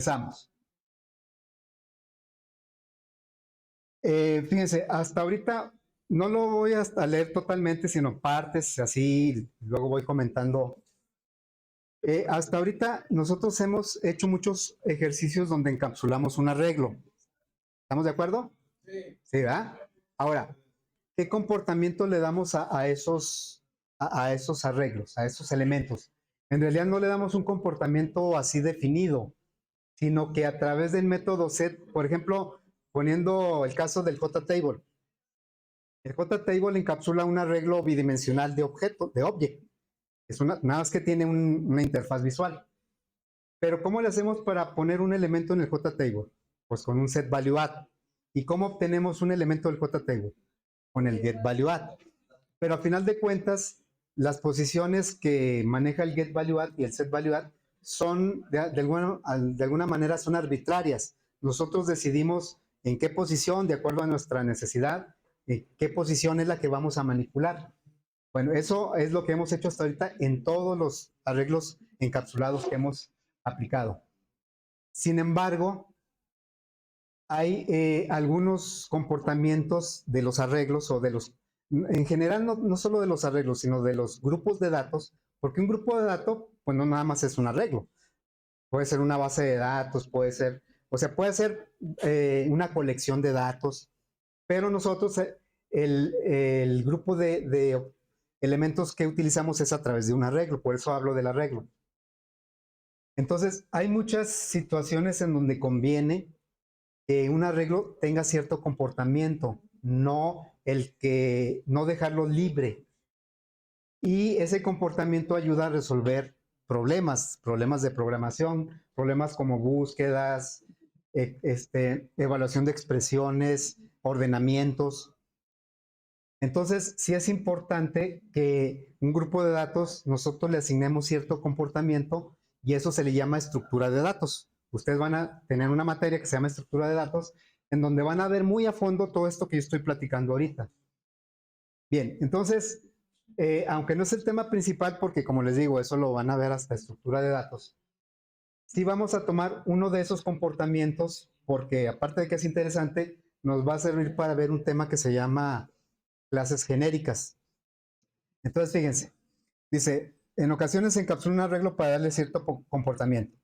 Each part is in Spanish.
Empezamos. Fíjense, hasta ahorita no lo voy a leer totalmente, sino partes, así, luego voy comentando. Hasta ahorita nosotros hemos hecho muchos ejercicios donde encapsulamos un arreglo. ¿Estamos de acuerdo? Sí. Sí, ¿verdad? Ahora, ¿qué comportamiento le damos a esos arreglos, a esos elementos? En realidad no le damos un comportamiento así definido, sino que a través del método set, por ejemplo, poniendo el caso del JTable. El JTable encapsula un arreglo bidimensional de objeto, de object. Nada más que tiene una interfaz visual. Pero ¿cómo le hacemos para poner un elemento en el JTable? Pues con un setValueAdd. ¿Y cómo obtenemos un elemento del JTable? Con el getValueAdd. Pero a final de cuentas, las posiciones que maneja el getValueAdd y el setValueAdd son, de alguna manera, son arbitrarias. Nosotros decidimos en qué posición, de acuerdo a nuestra necesidad, qué posición es la que vamos a manipular. Bueno, eso es lo que hemos hecho hasta ahorita en todos los arreglos encapsulados que hemos aplicado. Sin embargo, hay algunos comportamientos de los arreglos o de los, en general no solo de los arreglos, sino de los grupos de datos, porque un grupo de datos, pues no nada más es un arreglo. Puede ser una base de datos, puede ser una colección de datos, pero nosotros el grupo de elementos que utilizamos es a través de un arreglo, por eso hablo del arreglo. Entonces, hay muchas situaciones en donde conviene que un arreglo tenga cierto comportamiento, no dejarlo libre. Y ese comportamiento ayuda a resolver problemas de programación, problemas como búsquedas, evaluación de expresiones, ordenamientos. Entonces, sí es importante que un grupo de datos nosotros le asignemos cierto comportamiento y eso se le llama estructura de datos. Ustedes van a tener una materia que se llama estructura de datos en donde van a ver muy a fondo todo esto que yo estoy platicando ahorita. Bien, entonces, aunque no es el tema principal porque como les digo, eso lo van a ver hasta estructura de datos, sí vamos a tomar uno de esos comportamientos porque aparte de que es interesante, nos va a servir para ver un tema que se llama clases genéricas. Entonces, fíjense, dice, en ocasiones se encapsula un arreglo para darle cierto comportamiento.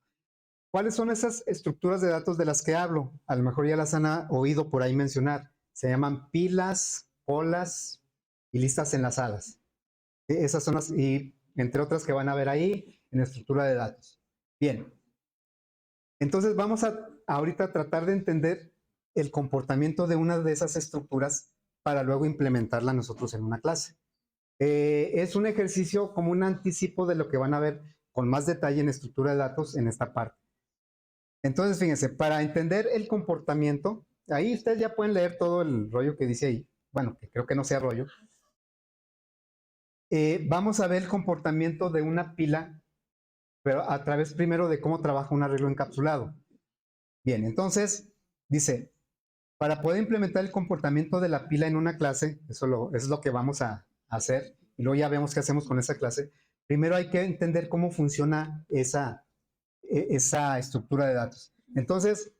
¿Cuáles son esas estructuras de datos de las que hablo? A lo mejor ya las han oído por ahí mencionar. Se llaman pilas, colas y listas enlazadas. Esas son las, y entre otras que van a ver ahí en estructura de datos. Bien, entonces vamos a ahorita tratar de entender el comportamiento de una de esas estructuras para luego implementarla nosotros en una clase. Es un ejercicio como un anticipo de lo que van a ver con más detalle en estructura de datos en esta parte. Entonces, fíjense, para entender el comportamiento, ahí ustedes ya pueden leer todo el rollo que dice ahí. Bueno, que creo que no sea rollo. Vamos a ver el comportamiento de una pila, pero a través primero de cómo trabaja un arreglo encapsulado. Bien, entonces, dice, para poder implementar el comportamiento de la pila en una clase, eso es lo que vamos a hacer, y luego ya vemos qué hacemos con esa clase. Primero hay que entender cómo funciona esa estructura de datos. Entonces,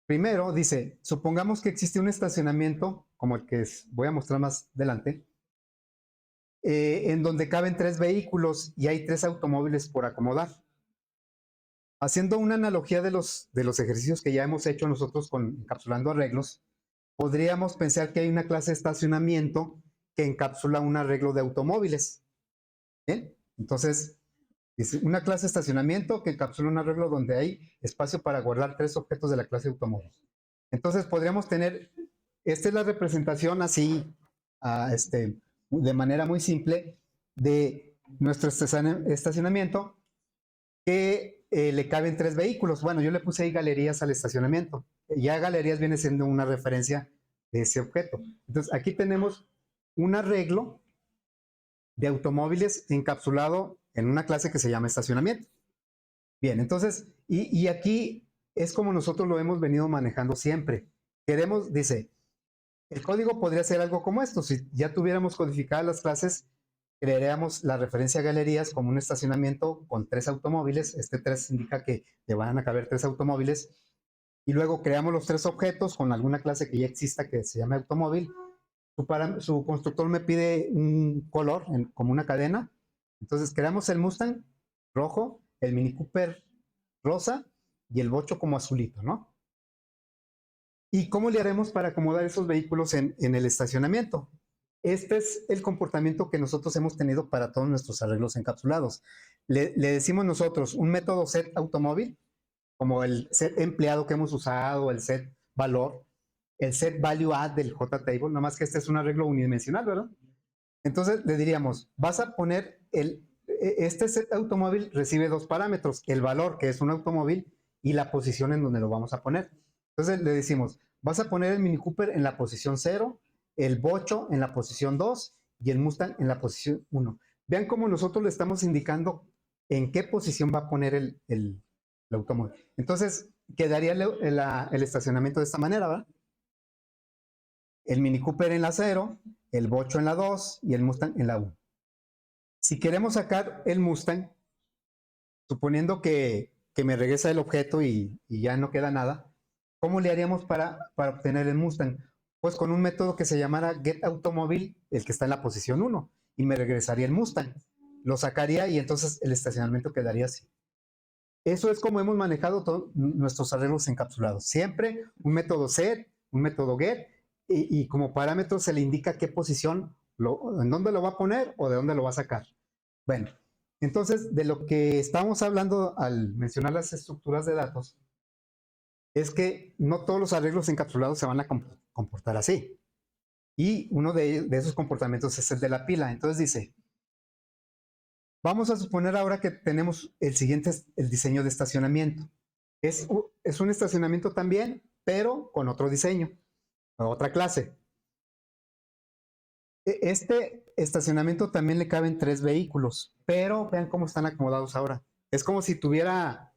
primero dice, supongamos que existe un estacionamiento, como el que voy a mostrar más adelante, en donde caben 3 vehículos y hay 3 automóviles por acomodar. Haciendo una analogía de los ejercicios que ya hemos hecho nosotros con encapsulando arreglos, podríamos pensar que hay una clase de estacionamiento que encapsula un arreglo de automóviles. ¿Bien? Entonces, dice una clase de estacionamiento que encapsula un arreglo donde hay espacio para guardar 3 objetos de la clase de automóviles. Entonces, podríamos tener, esta es la representación así, de manera muy simple, de nuestro estacionamiento que le caben 3 vehículos. Bueno, yo le puse ahí galerías al estacionamiento. Ya galerías viene siendo una referencia de ese objeto. Entonces, aquí tenemos un arreglo de automóviles encapsulado en una clase que se llama estacionamiento. Bien, entonces, y aquí es como nosotros lo hemos venido manejando siempre. Queremos, dice, el código podría ser algo como esto. Si ya tuviéramos codificadas las clases, crearíamos la referencia a galerías como un estacionamiento con 3 automóviles. Este 3 indica que le van a caber 3 automóviles. Y luego creamos los 3 objetos con alguna clase que ya exista que se llame automóvil. Su constructor me pide un color como una cadena. Entonces creamos el Mustang rojo, el Mini Cooper rosa y el bocho como azulito, ¿no? ¿Y cómo le haremos para acomodar esos vehículos en el estacionamiento? Este es el comportamiento que nosotros hemos tenido para todos nuestros arreglos encapsulados. Le decimos nosotros un método set automóvil, como el set empleado que hemos usado, el set valor, el set value add del JTable, nomás que este es un arreglo unidimensional, ¿verdad? Entonces le diríamos, vas a poner este set automóvil recibe 2 parámetros, el valor que es un automóvil y la posición en donde lo vamos a poner. Entonces le decimos, vas a poner el Mini Cooper en la posición 0, el bocho en la posición 2 y el Mustang en la posición 1. Vean cómo nosotros le estamos indicando en qué posición va a poner el automóvil. Entonces quedaría el estacionamiento de esta manera, ¿verdad? El Mini Cooper en la 0, el bocho en la 2 y el Mustang en la 1. Si queremos sacar el Mustang, suponiendo que me regresa el objeto y ya no queda nada, ¿cómo le haríamos para obtener el Mustang? Pues con un método que se llamara getAutomóvil, el que está en la posición 1, y me regresaría el Mustang. Lo sacaría y entonces el estacionamiento quedaría así. Eso es como hemos manejado todos nuestros arreglos encapsulados. Siempre un método set, un método get, y como parámetro se le indica qué posición, en dónde lo va a poner o de dónde lo va a sacar. Bueno, entonces de lo que estamos hablando al mencionar las estructuras de datos es que no todos los arreglos encapsulados se van a comportar así. Y uno de esos comportamientos es el de la pila. Entonces dice, vamos a suponer ahora que tenemos el siguiente, el diseño de estacionamiento. Es un estacionamiento también, pero con otro diseño, otra clase. Este estacionamiento también le caben 3 vehículos, pero vean cómo están acomodados ahora. Es como si tuviera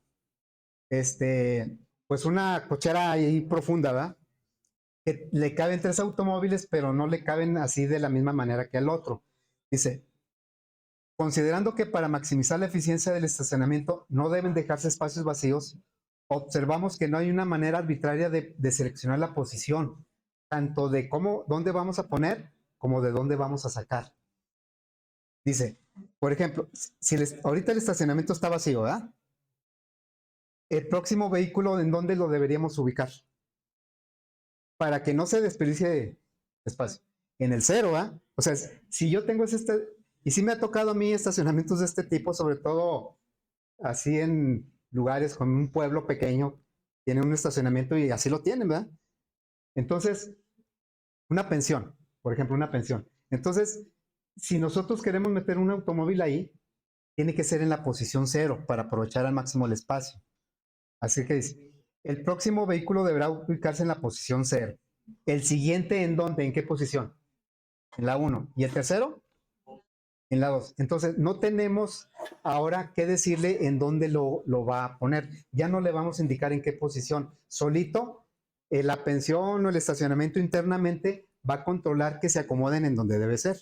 pues una cochera ahí profunda, ¿verdad? Que le caben 3 automóviles, pero no le caben así de la misma manera que al otro. Dice, considerando que para maximizar la eficiencia del estacionamiento no deben dejarse espacios vacíos, observamos que no hay una manera arbitraria de seleccionar la posición, tanto de dónde vamos a poner como de dónde vamos a sacar. Dice, por ejemplo, si ahorita el estacionamiento está vacío, ¿verdad? El próximo vehículo, ¿en dónde lo deberíamos ubicar? Para que no se desperdicie espacio. En el 0, ¿verdad? O sea, si yo tengo y sí me ha tocado a mí estacionamientos de este tipo, sobre todo así en lugares con un pueblo pequeño, tienen un estacionamiento y así lo tienen, ¿verdad? Entonces, una pensión, por ejemplo, una pensión. Entonces, si nosotros queremos meter un automóvil ahí, tiene que ser en la posición 0 para aprovechar al máximo el espacio. Así que dice, el próximo vehículo deberá ubicarse en la posición 0. ¿El siguiente en dónde? ¿En qué posición? En la 1. ¿Y el tercero? En la 2. Entonces, no tenemos ahora que decirle en dónde lo va a poner. Ya no le vamos a indicar en qué posición. Solito, la pensión o el estacionamiento internamente va a controlar que se acomoden en donde debe ser.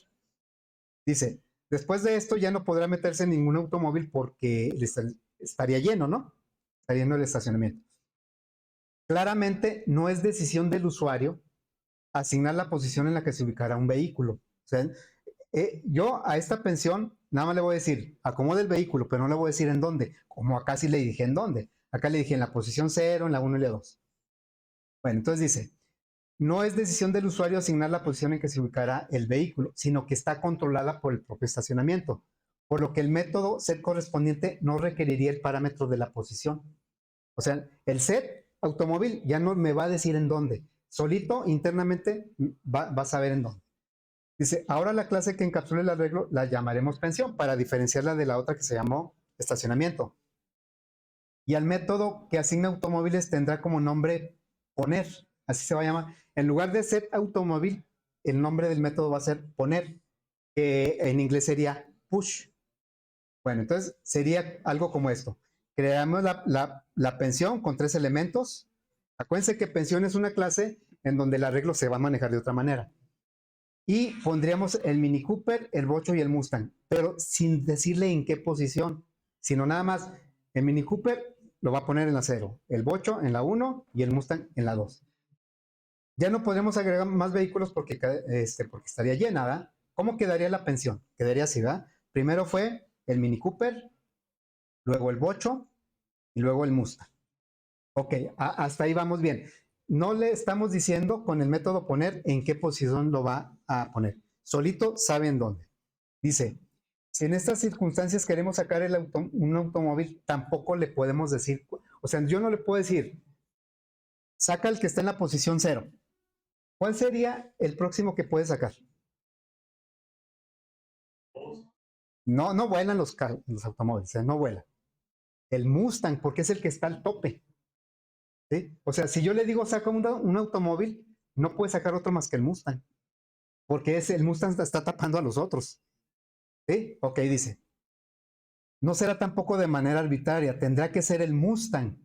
Dice, después de esto ya no podrá meterse en ningún automóvil porque estaría lleno, ¿no? Estaría lleno el estacionamiento. Claramente no es decisión del usuario asignar la posición en la que se ubicará un vehículo. O sea, yo a esta pensión nada más le voy a decir, acomode el vehículo, pero no le voy a decir en dónde, como acá sí le dije en dónde. Acá le dije en la posición 0, en la 1 y la 2. Bueno, entonces dice, no es decisión del usuario asignar la posición en que se ubicará el vehículo, sino que está controlada por el propio estacionamiento, por lo que el método set correspondiente no requeriría el parámetro de la posición. O sea, el set automóvil ya no me va a decir en dónde. Solito, internamente, va a saber en dónde. Dice, ahora la clase que encapsula el arreglo la llamaremos pensión para diferenciarla de la otra que se llamó estacionamiento. Y al método que asigna automóviles tendrá como nombre poner, así se va a llamar. En lugar de set automóvil, el nombre del método va a ser poner, que en inglés sería push. Bueno, entonces sería algo como esto. Creamos la pensión con 3 elementos. Acuérdense que pensión es una clase en donde el arreglo se va a manejar de otra manera. y pondríamos el Mini Cooper, el Bocho y el Mustang, pero sin decirle en qué posición, sino nada más el Mini Cooper lo va a poner en la 0, el Bocho en la 1 y el Mustang en la 2. Ya no podremos agregar más vehículos porque estaría llena, ¿verdad? ¿Cómo quedaría la pensión? Quedaría así, ¿verdad? Primero fue el Mini Cooper, luego el Bocho y luego el Mustang. Ok, hasta ahí vamos bien. No le estamos diciendo con el método poner en qué posición lo va a poner. Solito sabe en dónde. Dice, si en estas circunstancias queremos sacar un automóvil, tampoco le podemos decir, o sea, yo no le puedo decir, saca el que está en la posición 0. ¿Cuál sería el próximo que puede sacar? No, no vuelan los automóviles, no vuelan. El Mustang, porque es el que está al tope. ¿Sí? O sea, si yo le digo saca un automóvil, no puede sacar otro más que el Mustang, porque el Mustang está tapando a los otros. ¿Sí? Ok, dice. No será tampoco de manera arbitraria, tendrá que ser el Mustang,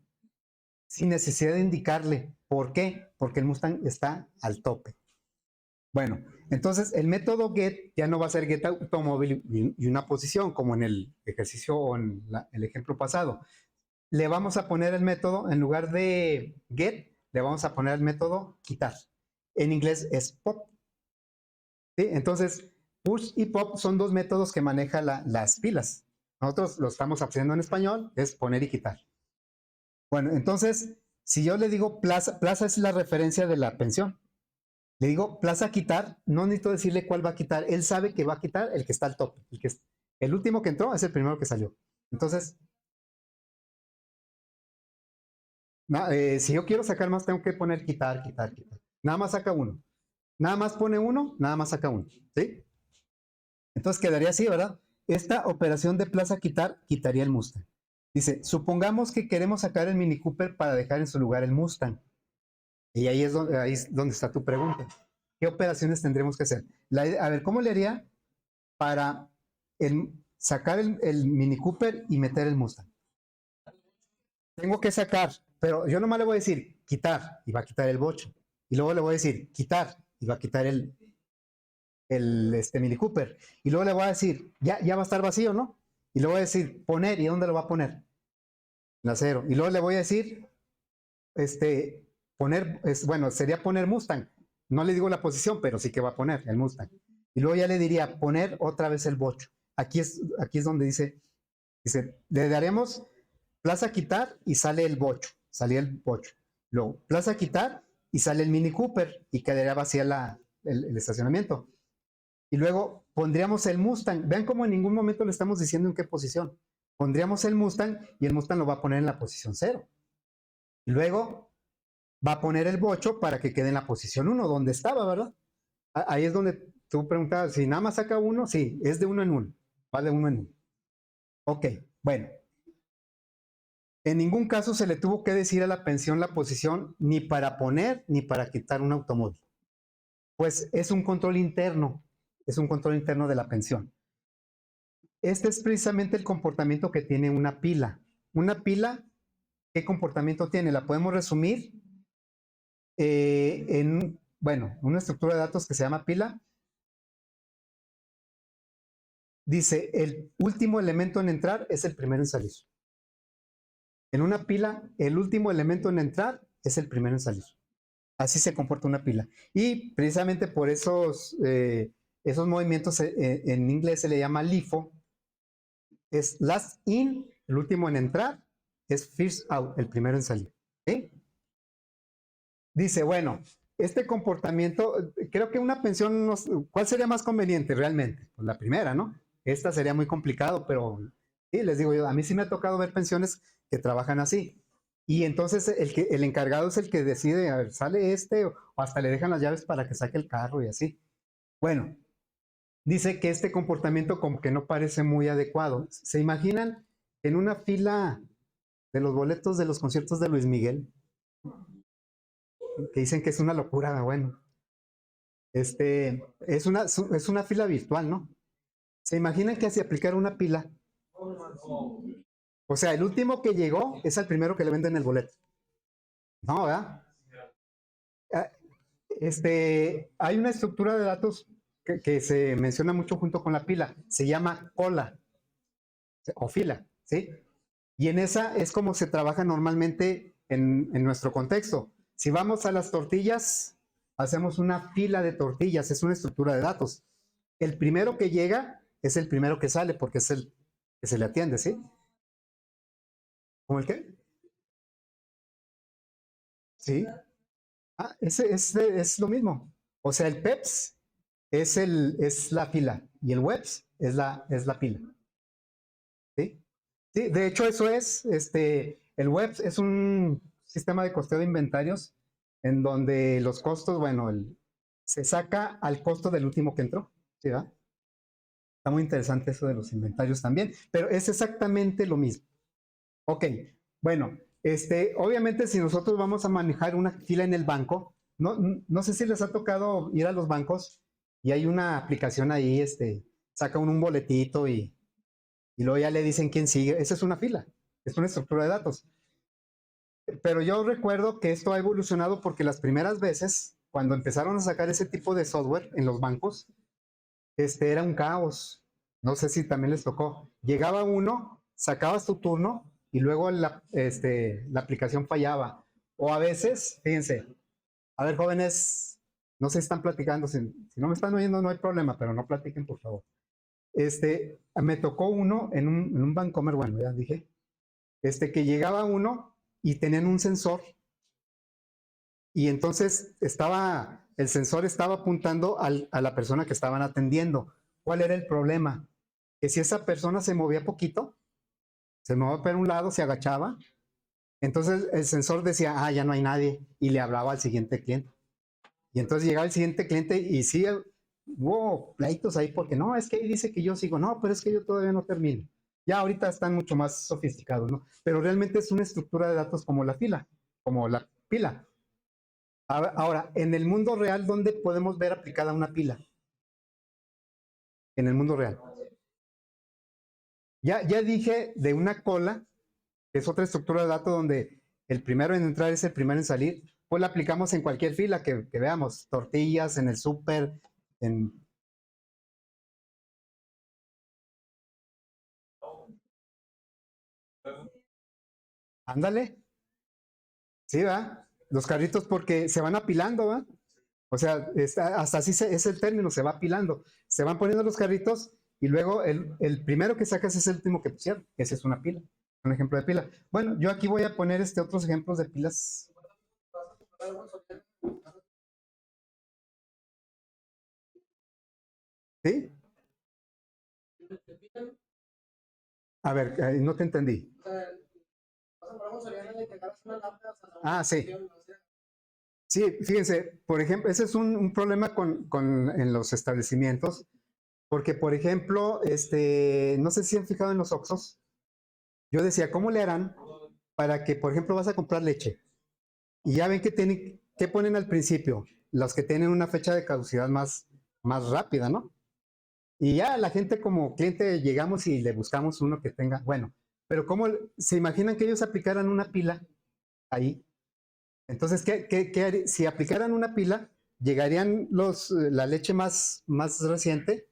sin necesidad de indicarle. ¿Por qué? Porque el Mustang está al tope. Bueno, entonces el método get ya no va a ser get automóvil y una posición, como en el ejercicio o en el ejemplo pasado. Le vamos a poner el método, en lugar de get, le vamos a poner el método quitar. En inglés es pop. ¿Sí? Entonces, push y pop son dos métodos que maneja las pilas. Nosotros lo estamos haciendo en español, es poner y quitar. Bueno, entonces, si yo le digo plaza, plaza es la referencia de la pensión. Le digo plaza quitar, no necesito decirle cuál va a quitar. Él sabe que va a quitar el que está al top. El último que entró es el primero que salió. Entonces, si yo quiero sacar más, tengo que poner quitar, quitar, quitar. Nada más saca uno. Nada más pone uno, nada más saca uno. ¿Sí? Entonces quedaría así, ¿verdad? Esta operación de plaza quitar, quitaría el Mustang. Dice, supongamos que queremos sacar el Mini Cooper para dejar en su lugar el Mustang. Y ahí es donde está tu pregunta. ¿Qué operaciones tendremos que hacer? A ver, ¿cómo le haría para sacar el Mini Cooper y meter el Mustang? Tengo que sacar, pero yo nomás le voy a decir quitar y va a quitar el bocho. Y luego le voy a decir quitar y va a quitar el Mini Cooper. Y luego le voy a decir, ya va a estar vacío, ¿no? Y luego voy a decir poner, ¿y dónde lo va a poner? En la 0. Y luego le voy a decir, poner, bueno, sería poner Mustang. No le digo la posición, pero sí que va a poner el Mustang. Y luego ya le diría poner otra vez el bocho. Aquí es donde dice, le daremos plaza quitar y sale el bocho. Salía el bocho. Luego, plaza quitar y sale el Mini Cooper y quedaría vacía el estacionamiento. Y luego pondríamos el Mustang. Vean cómo en ningún momento le estamos diciendo en qué posición. Pondríamos el Mustang y el Mustang lo va a poner en la posición 0. Y luego va a poner el bocho para que quede en la posición 1, donde estaba, ¿verdad? Ahí es donde tú preguntabas, si nada más saca uno, sí, es de 1 en 1. Va de 1 en 1. Ok, bueno. En ningún caso se le tuvo que decir a la pensión la posición ni para poner ni para quitar un automóvil. Pues es un control interno, de la pensión. Este es precisamente el comportamiento que tiene una pila. Una pila, ¿qué comportamiento tiene? La podemos resumir en, bueno, una estructura de datos que se llama pila. Dice, el último elemento en entrar es el primero en salir. En una pila, el último elemento en entrar es el primero en salir. Así se comporta una pila. Y precisamente por esos movimientos en inglés se le llama LIFO. Es last in, el último en entrar, es first out, el primero en salir. ¿Sí? Dice, bueno, este comportamiento, creo que una pensión, ¿cuál sería más conveniente realmente? Pues la primera, ¿no? Esta sería muy complicado, pero sí, les digo yo, a mí sí me ha tocado ver pensiones que trabajan así. Y entonces el encargado es el que decide, a ver, sale o hasta le dejan las llaves para que saque el carro y así. Bueno, dice que este comportamiento como que no parece muy adecuado. ¿Se imaginan en una fila de los boletos de los conciertos de Luis Miguel? Que dicen que es una locura, bueno. Es una fila virtual, ¿no? ¿Se imaginan que si aplicara una pila? O sea, el último que llegó es el primero que le venden el boleto. No, ¿verdad? Ah, hay una estructura de datos que se menciona mucho junto con la pila, se llama cola o fila, ¿sí? Y en esa es como se trabaja normalmente en nuestro contexto. Si vamos a las tortillas, hacemos una fila de tortillas, es una estructura de datos. El primero que llega es el primero que sale porque es el que se le atiende, ¿sí? ¿Cómo el qué? Sí. Ah, ese es lo mismo. O sea, el PEPS es la fila y el WEPS es la pila. ¿Sí? Sí, de hecho eso es, el WEPS es un sistema de costeo de inventarios en donde los costos, bueno, se saca al costo del último que entró. ¿Sí, va? Está muy interesante eso de los inventarios también, pero es exactamente lo mismo. Ok, bueno, obviamente si nosotros vamos a manejar una fila en el banco, no sé si les ha tocado ir a los bancos y hay una aplicación ahí, saca uno un boletito y luego ya le dicen quién sigue. Esa es una fila, es una estructura de datos. Pero yo recuerdo que esto ha evolucionado porque las primeras veces, cuando empezaron a sacar ese tipo de software en los bancos, era un caos. No sé si también les tocó. Llegaba uno, sacabas tu turno y luego la aplicación fallaba. O a veces, fíjense, a ver, jóvenes, no se están platicando. Si no me están oyendo, no hay problema, pero no platiquen, por favor. Me tocó uno en un Bancomer, bueno, ya dije, que llegaba uno y tenían un sensor y entonces el sensor estaba apuntando a la persona que estaban atendiendo. ¿Cuál era el problema? Que si esa persona se movía poquito, se movía por un lado, se agachaba, entonces el sensor decía, ah, ya no hay nadie, y le hablaba al siguiente cliente. Y entonces llegaba el siguiente cliente y sí, hubo pleitos ahí porque no, es que ahí dice que yo sigo, no, pero es que yo todavía no termino. Ya ahorita están mucho más sofisticados, ¿no? Pero realmente es una estructura de datos como la fila, como la pila. Ahora, en el mundo real, ¿dónde podemos ver aplicada una pila? En el mundo real. Ya dije de una cola, que es otra estructura de datos donde el primero en entrar es el primero en salir, pues la aplicamos en cualquier fila que veamos, tortillas, en el súper, en... Ándale, sí, va. Los carritos porque se van apilando, ¿va? O sea, hasta así es el término, se va apilando. Se van poniendo los carritos y luego el primero que sacas es el último que pusieron. Esa es una pila, un ejemplo de pila. Bueno, yo aquí voy a poner otros ejemplos de pilas. ¿Sí? A ver, no te entendí. Ah, sí. Sí, fíjense, por ejemplo, ese es un problema en los establecimientos, porque, por ejemplo, no sé si han fijado en los Oxxos, yo decía, ¿cómo le harán para que, por ejemplo, vas a comprar leche y ya ven que ponen al principio? Los que tienen una fecha de caducidad más rápida, ¿no? Y ya la gente como cliente llegamos y le buscamos uno que tenga, bueno, pero ¿cómo se imaginan que ellos aplicaran una pila ahí? Entonces, si aplicaran una pila, llegarían la leche más reciente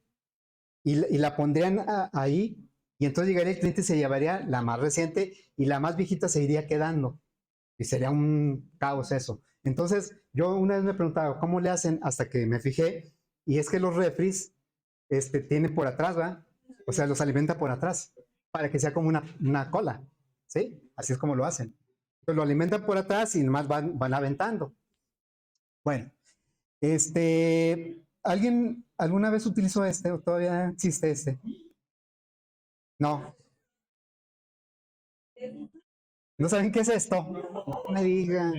y la pondrían ahí, y entonces llegaría el cliente y se llevaría la más reciente y la más viejita se iría quedando. Y sería un caos eso. Entonces, yo una vez me preguntaba, ¿cómo le hacen? Hasta que me fijé, y es que los refris tienen por atrás, ¿verdad? O sea, los alimenta por atrás, para que sea como una cola, ¿sí? Así es como lo hacen. Entonces, lo alimentan por atrás y nomás van aventando. Bueno, ¿alguien alguna vez utilizó o todavía existe este? No, ¿no saben qué es esto? No me digan.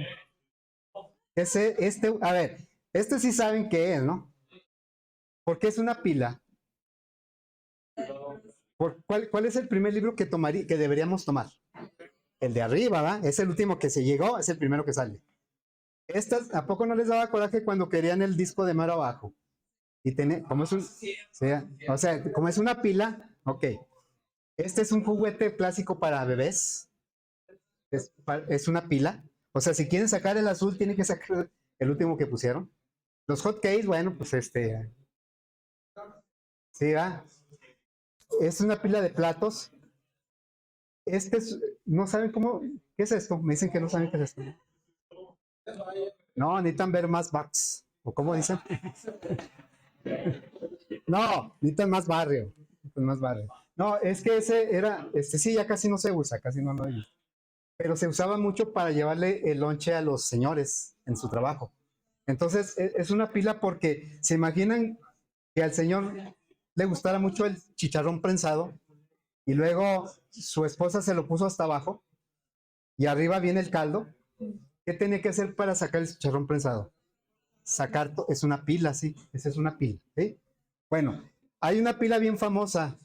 A ver, sí saben qué es, ¿no? Porque es una pila. ¿Cuál es el primer libro que deberíamos tomar? El de arriba, ¿verdad? Es el último que se llegó, es el primero que sale. ¿A poco no les daba coraje cuando querían el disco de mar abajo? Y como es o sea, como es una pila, ok. Este es un juguete clásico para bebés. Es una pila. O sea, si quieren sacar el azul, tienen que sacar el último que pusieron. Los hot cakes, bueno, pues Sí, ¿va? Es una pila de platos. Este es, no saben cómo, ¿qué es esto? Me dicen que no saben qué es esto. No, necesitan ver más bugs. ¿O cómo dicen? No, necesitan más barrio. Necesitan más barrio. No, es que ese era, sí, ya casi no se usa, casi no lo hay. Pero se usaba mucho para llevarle el lonche a los señores en su trabajo. Entonces, es una pila porque se imaginan que al señor le gustara mucho el chicharrón prensado y luego su esposa se lo puso hasta abajo y arriba viene el caldo. ¿Qué tenía que hacer para sacar el chicharrón prensado? Sacar, es una pila, sí, esa es una pila. ¿Sí? Bueno, hay una pila bien famosa,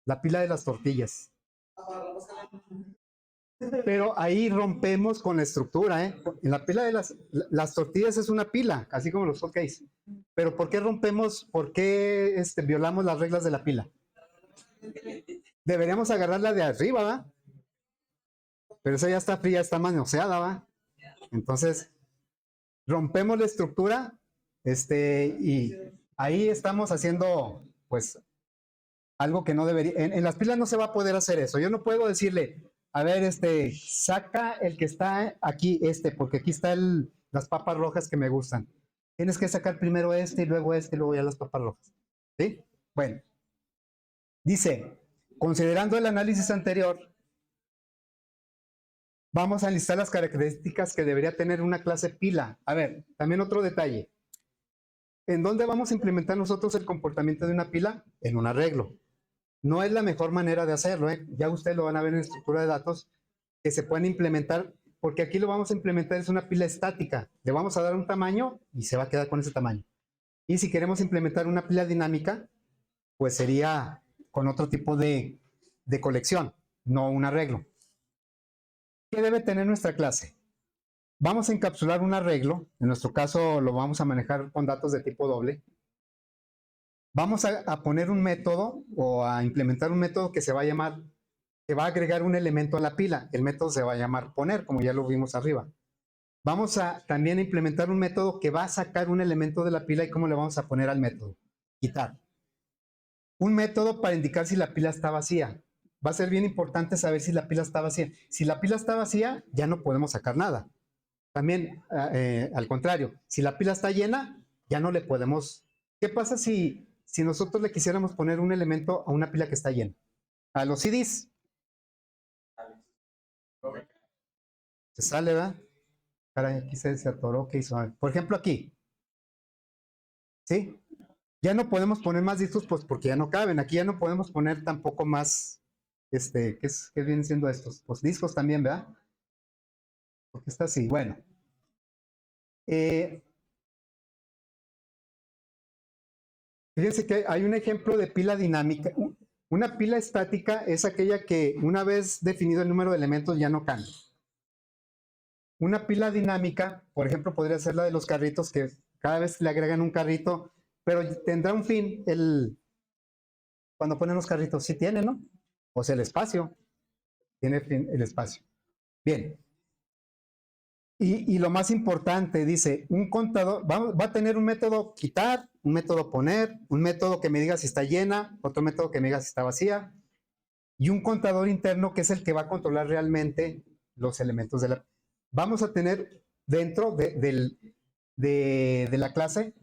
la pila de las tortillas. Pero ahí rompemos con la estructura, ¿eh? En la pila de las tortillas es una pila, así como los hotcakes. Pero ¿por qué rompemos, por qué violamos las reglas de la pila? Deberíamos agarrarla de arriba, ¿va? Pero esa ya está fría, está manoseada, ¿va? Entonces, rompemos la estructura, y ahí estamos haciendo, pues, algo que no debería. En las pilas no se va a poder hacer eso. Yo no puedo decirle, a ver, saca el que está aquí, porque aquí están las papas rojas que me gustan. Tienes que sacar primero y luego y luego ya las papas rojas. ¿Sí? Bueno, dice, considerando el análisis anterior, vamos a listar las características que debería tener una clase pila. A ver, también otro detalle. ¿En dónde vamos a implementar nosotros el comportamiento de una pila? En un arreglo. No es la mejor manera de hacerlo, ¿eh? Ya ustedes lo van a ver en estructura de datos que se pueden implementar, porque aquí lo vamos a implementar, es una pila estática. Le vamos a dar un tamaño y se va a quedar con ese tamaño. Y si queremos implementar una pila dinámica, pues sería con otro tipo de colección, no un arreglo. ¿Qué debe tener nuestra clase? Vamos a encapsular un arreglo, en nuestro caso lo vamos a manejar con datos de tipo doble. Vamos a poner un método o a implementar un método que se va a llamar, que va a agregar un elemento a la pila. El método se va a llamar poner, como ya lo vimos arriba. Vamos a también implementar un método que va a sacar un elemento de la pila. ¿Y cómo le vamos a poner al método? Quitar. Un método para indicar si la pila está vacía. Va a ser bien importante saber si la pila está vacía. Si la pila está vacía, ya no podemos sacar nada. También, al contrario, si la pila está llena, ya no le podemos. ¿Qué pasa si nosotros le quisiéramos poner un elemento a una pila que está llena? A los CDs, se sale, ¿verdad? Caray, aquí se atoró, ¿qué hizo? Por ejemplo, aquí, ¿sí? Ya no podemos poner más discos, pues porque ya no caben. Aquí ya no podemos poner tampoco más, ¿qué vienen siendo estos? Pues discos también, ¿verdad? Porque está así. Bueno, eh, fíjense que hay un ejemplo de pila dinámica. Una pila estática es aquella que una vez definido el número de elementos ya no cambia. Una pila dinámica, por ejemplo, podría ser la de los carritos, que cada vez le agregan un carrito, pero tendrá un fin cuando ponen los carritos. Sí tiene, ¿no? O sea, el espacio, tiene fin el espacio. Bien, y lo más importante, dice, un contador va a tener un método quitar, un método poner, un método que me diga si está llena, otro método que me diga si está vacía, y un contador interno que es el que va a controlar realmente los elementos de la. Vamos a tener dentro de la clase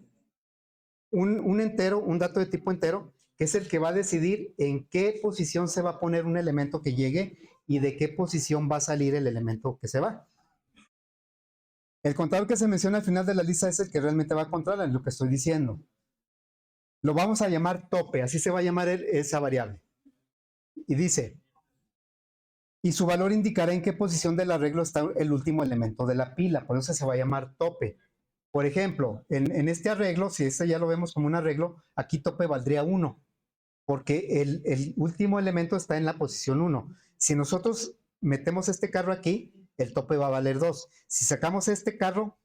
un entero, un dato de tipo entero, que es el que va a decidir en qué posición se va a poner un elemento que llegue y de qué posición va a salir el elemento que se va. El contador que se menciona al final de la lista es el que realmente va a controlar lo que estoy diciendo. Lo vamos a llamar tope, así se va a llamar esa variable. Y dice, y su valor indicará en qué posición del arreglo está el último elemento de la pila, por eso se va a llamar tope. Por ejemplo, en este arreglo, si este ya lo vemos como un arreglo, aquí tope valdría 1, porque el último elemento está en la posición 1. Si nosotros metemos este carro aquí, el tope va a valer 2. Si sacamos este carro,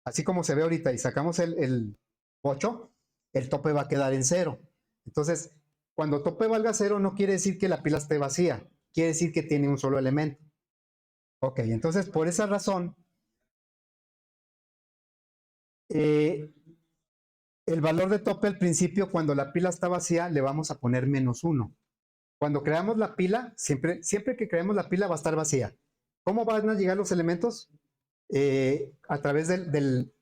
así como se ve ahorita, y sacamos el 8, el tope va a quedar en 0. Entonces, cuando tope valga 0, no quiere decir que la pila esté vacía, quiere decir que tiene un solo elemento. Ok, entonces por esa razón, eh, El valor de tope al principio, cuando la pila está vacía, le vamos a poner -1. Cuando creamos la pila, siempre que creemos la pila va a estar vacía. ¿Cómo van a llegar los elementos? A través del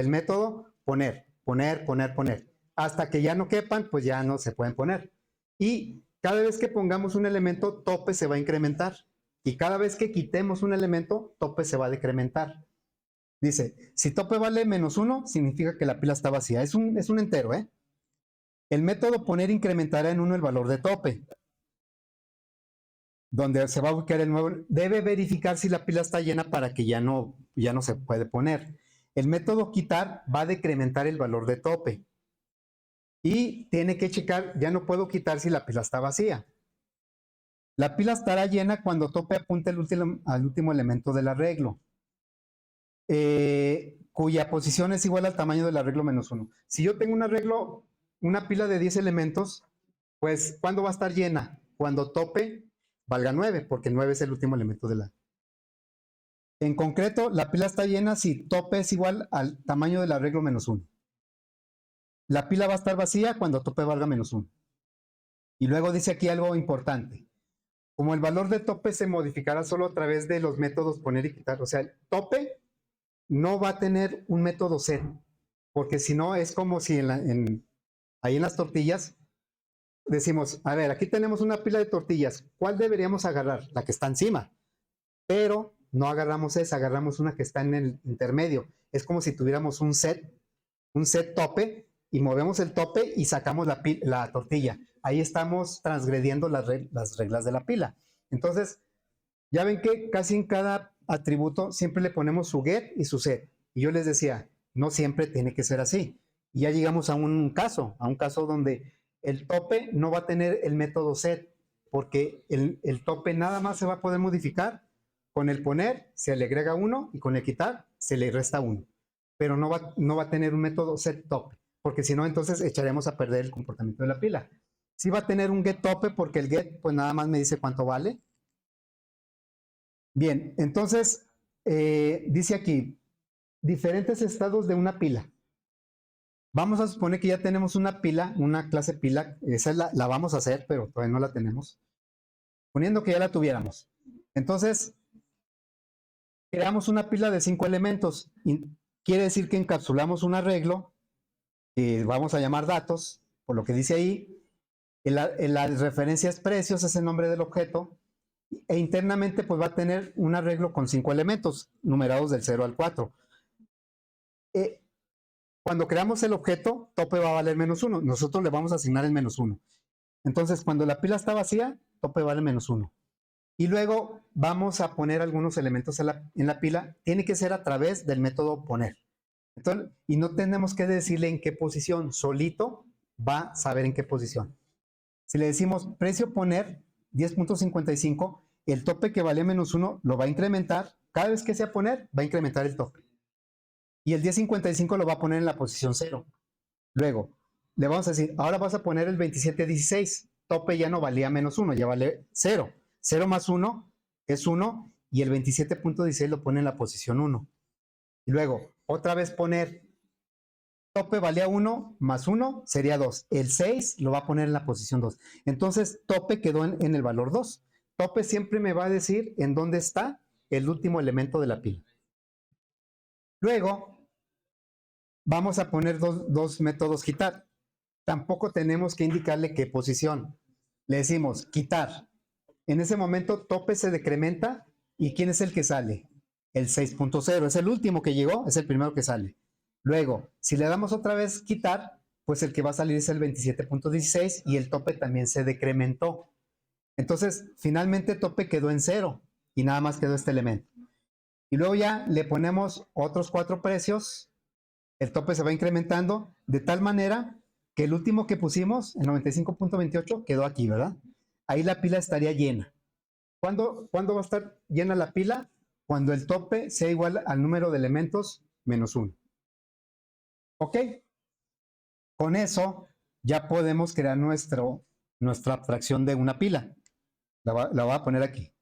método poner, poner, poner, poner. Hasta que ya no quepan, pues ya no se pueden poner. Y cada vez que pongamos un elemento, tope se va a incrementar. Y cada vez que quitemos un elemento, tope se va a decrementar. Dice, si tope vale -1, significa que la pila está vacía. Es un entero, ¿eh? El método poner incrementará en 1 el valor de tope. Donde se va a buscar el nuevo, debe verificar si la pila está llena para que ya no se puede poner. El método quitar va a decrementar el valor de tope. Y tiene que checar, ya no puedo quitar si la pila está vacía. La pila estará llena cuando tope apunte al último elemento del arreglo, cuya posición es igual al tamaño del arreglo -1. Si yo tengo un arreglo, una pila de 10 elementos, pues ¿cuándo va a estar llena? Cuando tope valga 9, porque 9 es el último elemento de la. En concreto, la pila está llena si tope es igual al tamaño del arreglo -1. La pila va a estar vacía cuando tope valga -1. Y luego dice aquí algo importante. Como el valor de tope se modificará solo a través de los métodos poner y quitar, o sea, el tope no va a tener un método set, porque si no es como si ahí en las tortillas decimos, a ver, aquí tenemos una pila de tortillas, ¿cuál deberíamos agarrar? La que está encima, pero no agarramos esa, agarramos una que está en el intermedio. Es como si tuviéramos un set tope, y movemos el tope y sacamos la tortilla. Ahí estamos transgrediendo las reglas de la pila. Entonces, ya ven que casi en cada atributo siempre le ponemos su get y su set. Y yo les decía, no siempre tiene que ser así. Y ya llegamos a un caso donde el tope no va a tener el método set, porque el tope nada más se va a poder modificar. Con el poner se le agrega 1 y con el quitar se le resta 1. Pero no va a tener un método set tope, porque si no, entonces echaremos a perder el comportamiento de la pila. Sí va a tener un get tope, porque el get pues nada más me dice cuánto vale. Bien, entonces dice aquí, diferentes estados de una pila. Vamos a suponer que ya tenemos una pila, una clase pila, esa la vamos a hacer, pero todavía no la tenemos. Suponiendo que ya la tuviéramos. Entonces, creamos una pila de 5 elementos. Y quiere decir que encapsulamos un arreglo que vamos a llamar datos, por lo que dice ahí. En las referencias precios es el nombre del objeto. E internamente pues va a tener un arreglo con 5 elementos, numerados del 0 al 4. Cuando creamos el objeto, tope va a valer -1. Nosotros le vamos a asignar el -1. Entonces, cuando la pila está vacía, tope vale -1. Y luego vamos a poner algunos elementos en la pila. Tiene que ser a través del método poner. Entonces, y no tenemos que decirle en qué posición. Solito va a saber en qué posición. Si le decimos precio poner 10.55, el tope que vale -1 lo va a incrementar. Cada vez que sea poner, va a incrementar el tope. Y el 10.55 lo va a poner en la posición 0. Luego, le vamos a decir, ahora vas a poner el 27.16. Tope ya no valía -1, ya vale 0. 0 más 1 es 1 y el 27.16 lo pone en la posición 1. Y luego, otra vez poner tope valía 1 más 1 sería 2. El 6 lo va a poner en la posición 2. Entonces, tope quedó en el valor 2. Tope siempre me va a decir en dónde está el último elemento de la pila. Luego, vamos a poner dos métodos quitar. Tampoco tenemos que indicarle qué posición. Le decimos quitar. En ese momento, tope se decrementa. ¿Y quién es el que sale? El 6.0. Es el último que llegó, es el primero que sale. Luego, si le damos otra vez quitar, pues el que va a salir es el 27.16 y el tope también se decrementó. Entonces, finalmente tope quedó en 0 y nada más quedó este elemento. Y luego ya le ponemos otros 4 precios. El tope se va incrementando de tal manera que el último que pusimos, el 95.28, quedó aquí, ¿verdad? Ahí la pila estaría llena. ¿Cuándo va a estar llena la pila? Cuando el tope sea igual al número de elementos -1. ¿Ok? Con eso ya podemos crear nuestra abstracción de una pila. La voy a poner aquí.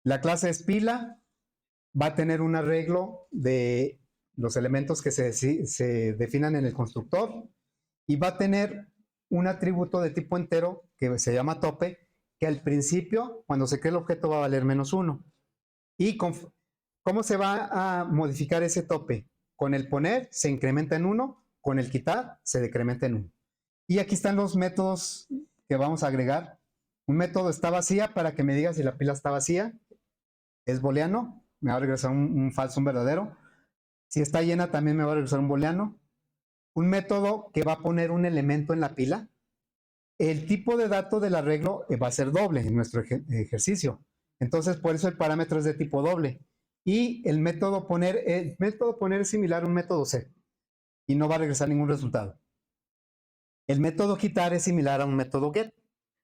La clase es pila. Va a tener un arreglo de los elementos que se definan en el constructor, y va a tener un atributo de tipo entero que se llama tope, que al principio, cuando se cree el objeto, va a valer -1. ¿Y cómo se va a modificar ese tope? Con el poner se incrementa en 1, con el quitar se decrementa en 1. Y aquí están los métodos que vamos a agregar. Un método está vacía para que me diga si la pila está vacía. Es booleano, me va a regresar un falso, un verdadero. Si está llena también me va a regresar un booleano. Un método que va a poner un elemento en la pila. El tipo de dato del arreglo va a ser doble en nuestro ejercicio. Entonces, por eso el parámetro es de tipo doble. Y el método poner es similar a un método set y no va a regresar ningún resultado. El método quitar es similar a un método get,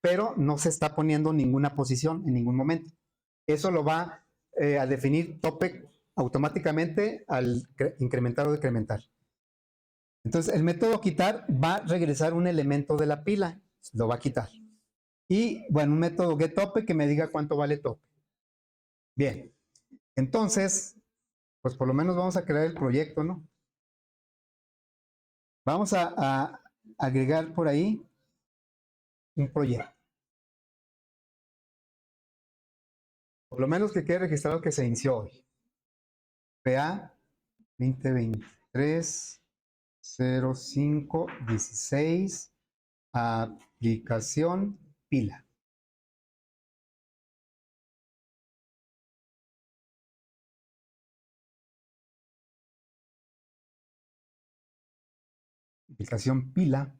pero no se está poniendo ninguna posición en ningún momento. Eso lo va a definir tope automáticamente al incrementar o decrementar. Entonces, el método quitar va a regresar un elemento de la pila, lo va a quitar. Y, bueno, un método getTope que me diga cuánto vale tope. Bien, entonces, pues por lo menos vamos a crear el proyecto, ¿no? Vamos a agregar por ahí un proyecto. Por lo menos que quede registrado que se inició hoy. PA 2023 05 16 aplicación pila. Aplicación pila.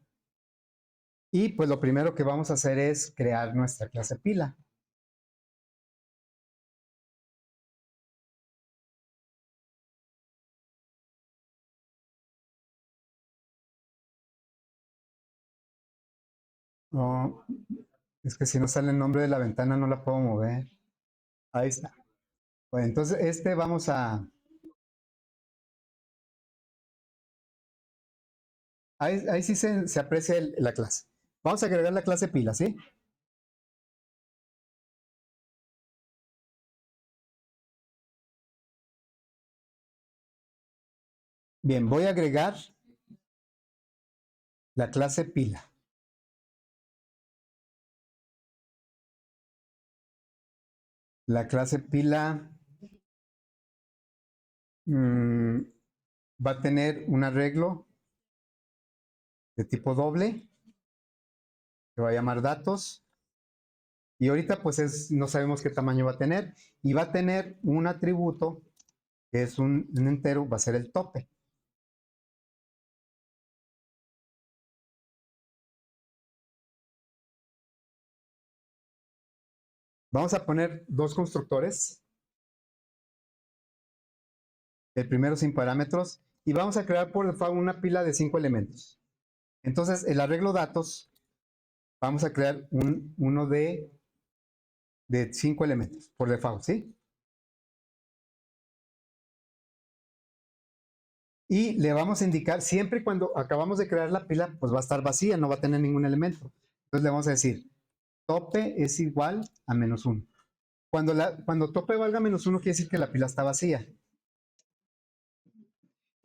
Y pues lo primero que vamos a hacer es crear nuestra clase pila. Oh, es que si no sale el nombre de la ventana no la puedo mover. Ahí está. Bueno, entonces vamos a... Ahí sí se aprecia la clase. Vamos a agregar la clase pila, ¿sí? Bien, voy a agregar la clase pila. La clase pila va a tener un arreglo de tipo doble, que va a llamar datos. Y ahorita pues no sabemos qué tamaño va a tener. Y va a tener un atributo que es un entero, va a ser el tope. Vamos a poner dos constructores. El primero sin parámetros. Y vamos a crear por default una pila de 5 elementos. Entonces, el arreglo datos, vamos a crear uno de 5 elementos por default, ¿sí? Y le vamos a indicar, siempre cuando acabamos de crear la pila, pues va a estar vacía, no va a tener ningún elemento. Entonces le vamos a decir, tope es igual a -1. Cuando tope valga -1, quiere decir que la pila está vacía.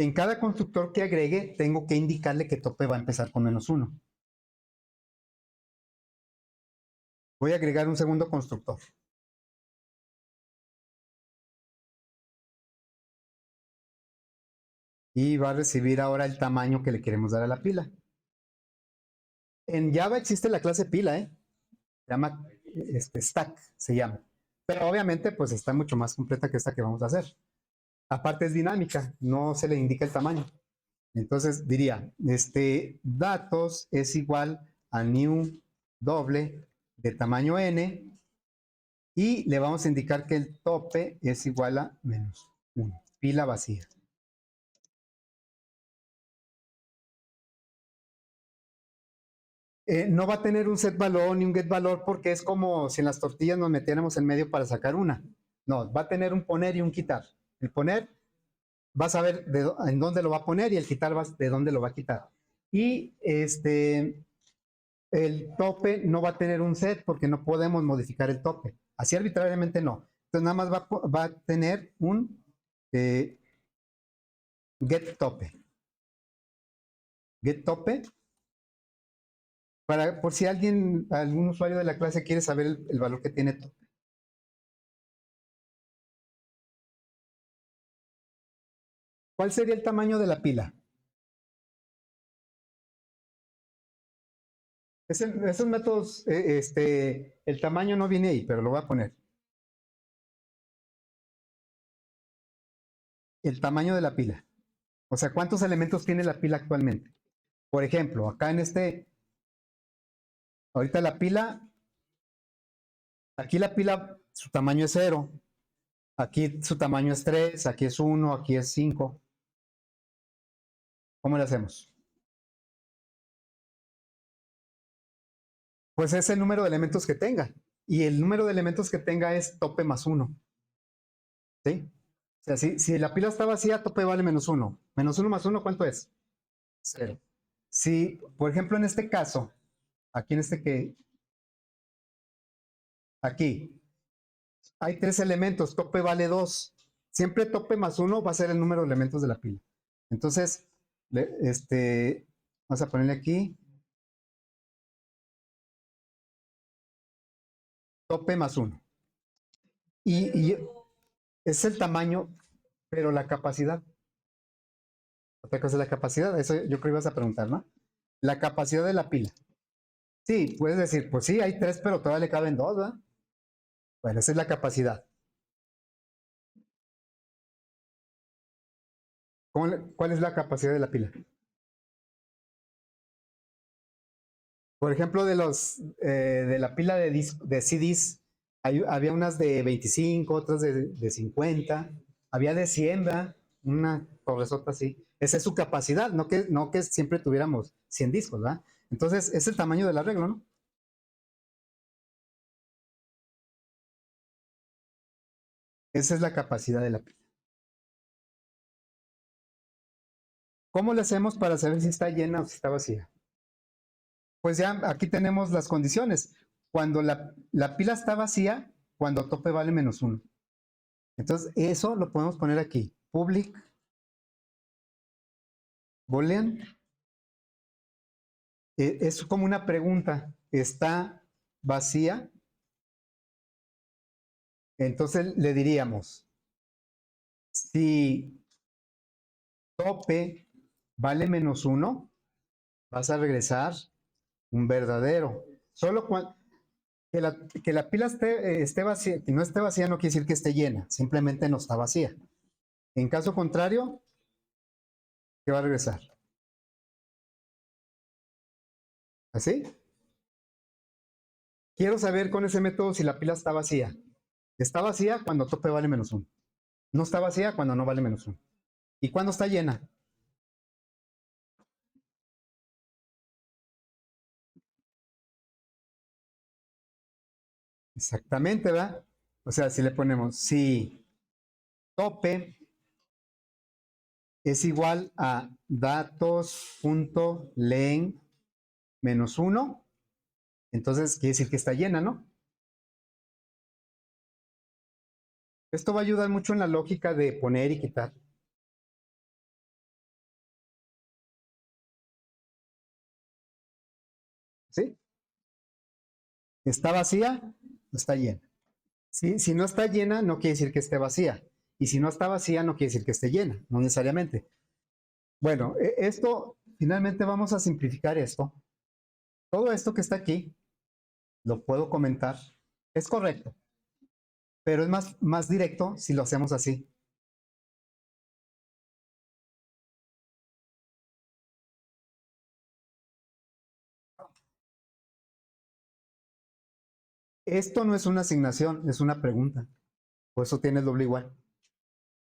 En cada constructor que agregue, tengo que indicarle que tope va a empezar con -1. Voy a agregar un segundo constructor. Y va a recibir ahora el tamaño que le queremos dar a la pila. En Java existe la clase pila, ¿eh? Se llama stack, se llama. Pero obviamente pues está mucho más completa que esta que vamos a hacer. Aparte es dinámica, no se le indica el tamaño. Entonces diría, datos es igual a new doble de tamaño n y le vamos a indicar que el tope es igual a -1, pila vacía. No va a tener un set valor ni un get valor porque es como si en las tortillas nos metiéramos en medio para sacar una. No, va a tener un poner y un quitar. El poner vas a ver en dónde lo va a poner y el quitar de dónde lo va a quitar. Y el tope no va a tener un set porque no podemos modificar el tope. Así arbitrariamente no. Entonces nada más va a tener get tope. Get tope. Por si algún usuario de la clase quiere saber el valor que tiene tope. ¿Cuál sería el tamaño de la pila? Esos métodos, el tamaño no viene ahí, pero lo voy a poner. El tamaño de la pila. O sea, ¿cuántos elementos tiene la pila actualmente? Por ejemplo, acá ahorita la pila, aquí la pila, su tamaño es 0. Aquí su tamaño es 3, aquí es 1, aquí es 5. ¿Cómo le hacemos? Pues es el número de elementos que tenga. Y el número de elementos que tenga es tope más 1. ¿Sí? O sea, si la pila está vacía, tope vale menos 1. Menos 1 más 1, ¿cuánto es? 0. Si, por ejemplo, en este caso, aquí aquí, hay 3 elementos, tope vale 2. Siempre tope más 1 va a ser el número de elementos de la pila. Entonces, vamos a ponerle aquí, tope más 1. Y es el tamaño, pero la capacidad. Otra cosa es la capacidad, eso yo creo que ibas a preguntar, ¿no? La capacidad de la pila. Sí, puedes decir, pues sí, hay 3, pero todavía le caben 2, ¿verdad? Bueno, esa es la capacidad. ¿Cuál es la capacidad de la pila? Por ejemplo, de la pila de CDs, había unas de 25, otras de 50, había de 100, ¿verdad? Una torresota así. Esa es su capacidad, no que siempre tuviéramos 100 discos, ¿verdad? Entonces, es el tamaño del arreglo, ¿no? Esa es la capacidad de la pila. ¿Cómo le hacemos para saber si está llena o si está vacía? Pues ya aquí tenemos las condiciones. Cuando la pila está vacía, cuando tope vale menos 1. Entonces, eso lo podemos poner aquí. Public boolean. Es como una pregunta. ¿Está vacía? Entonces le diríamos, si tope vale menos 1, vas a regresar un verdadero. Solo cuando que la pila esté vacía, que no esté vacía no quiere decir que esté llena, simplemente no está vacía. En caso contrario, ¿qué va a regresar? ¿Así? Quiero saber con ese método si la pila está vacía. Está vacía cuando tope vale menos 1. No está vacía cuando no vale menos 1. ¿Y cuando está llena? Exactamente, ¿verdad? O sea, si le ponemos si tope es igual a datos.len menos 1, entonces quiere decir que está llena, ¿no? Esto va a ayudar mucho en la lógica de poner y quitar. ¿Sí? ¿Está vacía? Está llena. Si no está llena, no quiere decir que esté vacía. Y si no está vacía, no quiere decir que esté llena, no necesariamente. Bueno, esto, finalmente vamos a simplificar esto. Todo esto que está aquí, lo puedo comentar. Es correcto, pero es más directo si lo hacemos así. Esto no es una asignación, es una pregunta. Por eso tiene el doble igual.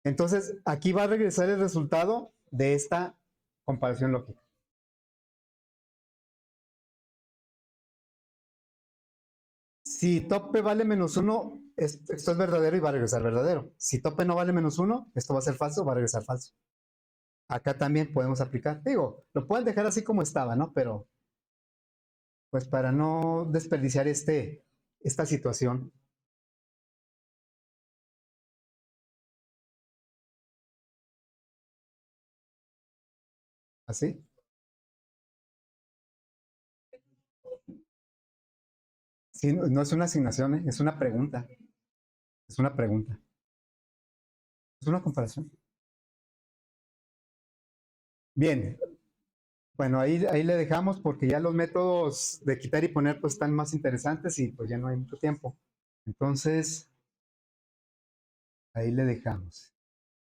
Entonces, aquí va a regresar el resultado de esta comparación lógica. Si tope vale menos 1, esto es verdadero y va a regresar verdadero. Si tope no vale menos 1, esto va a ser falso, va a regresar falso. Acá también podemos aplicar. Digo, lo pueden dejar así como estaba, ¿no? Pero, pues para no desperdiciar esta situación. ¿Así? Sí, no es una asignación, ¿eh? Es una pregunta. Es una pregunta. Es una comparación. Bien, bueno, ahí le dejamos porque ya los métodos de quitar y poner pues están más interesantes y pues ya no hay mucho tiempo. Entonces, ahí le dejamos.